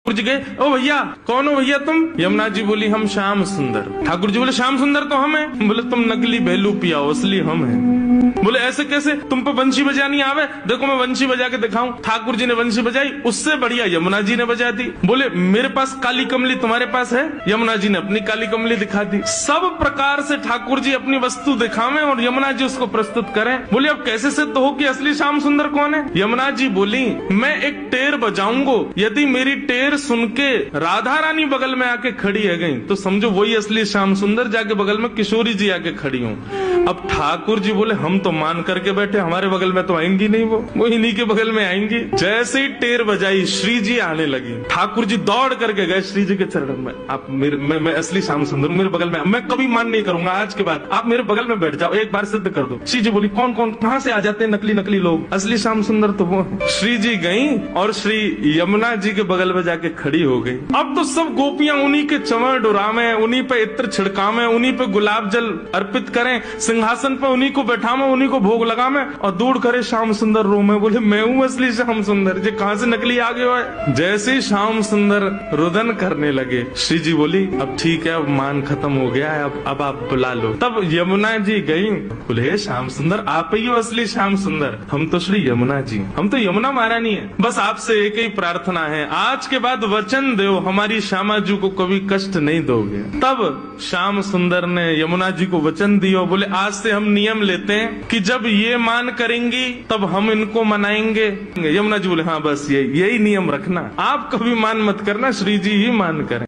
जी गए, ओ भैया कौन हो भैया तुम? यमुना जी बोली हम श्याम सुंदर। ठाकुर जी बोले श्याम सुंदर तो हम हैं। बोले तुम नकली भेलू पियाओ, असली हम हैं। बोले ऐसे कैसे, तुम पे बंशी बजानी आवे? देखो मैं बंशी बजा के दिखाऊं। ठाकुर जी ने बंशी बजाई, उससे बढ़िया यमुना जी ने बजा दी। बोले मेरे पास काली कमली, तुम्हारे पास है? यमुना जी ने अपनी काली कमली दिखा दी। सब प्रकार से ठाकुर जी अपनी वस्तु दिखावें और यमुना जी उसको प्रस्तुत करें। बोले अब कैसे सिद्ध हो कि असली श्याम सुंदर कौन है? यमुना जी बोली मैं एक टेर बजाऊंगो, यदि मेरी टेर सुन के राधा रानी बगल में आके खड़ी है गई तो समझो वही असली श्याम सुंदर। जाके बगल में किशोरी जी आके खड़ी हूँ। अब ठाकुर जी बोले हम तो मान करके बैठे, हमारे बगल में तो आएंगी नहीं, वो इन्हीं के बगल में आएंगी। जैसे ही टेर बजाई श्री जी आने लगी, ठाकुर जी दौड़ करके गए श्री जी के चरणों में। आप मैं असली श्याम सुंदर मेरे बगल में, मैं कभी मान नहीं करूंगा, आज के बाद आप मेरे बगल में बैठ जाओ, एक बार सिद्ध कर दो। श्री जी बोली कौन कौन कहाँ से आ जाते हैं नकली नकली लोग, असली श्याम सुंदर तो वो है। श्री जी गई और श्री यमुना जी के बगल में जाके खड़ी हो गई। अब तो सब गोपियां उन्हीं के चंवर डुरावे, उन्हीं पे इत्र छिड़कावे, उन्हीं पे गुलाब जल अर्पित करें, सिंहासन पे उन्हीं को बैठावे, उन्हीं को भोग लगावे और दूर करे श्याम सुंदर रो में। बोले मैं हूँ असली श्याम सुंदर, जे कहां से नकली आ गया है। जैसे ही श्याम सुंदर रुदन करने लगे, श्री जी बोली अब ठीक है, अब मान खत्म हो गया है, अब आप बुला लो। तब यमुना जी गई, बोले श्याम सुंदर आप ही हो असली श्याम सुंदर, हम तो श्री यमुना जी, हम तो यमुना महारानी है। बस आपसे एक ही प्रार्थना है, आज के बाद वचन दो हमारी श्यामा जी को कभी कष्ट नहीं दोगे। तब श्याम सुंदर ने यमुना जी को वचन दिया, बोले आज से हम नियम लेते हैं कि जब ये मान करेंगी तब हम इनको मनाएंगे। यमुना जी बोले हाँ बस यही नियम रखना, आप कभी मान मत करना, श्री जी ही मान करें।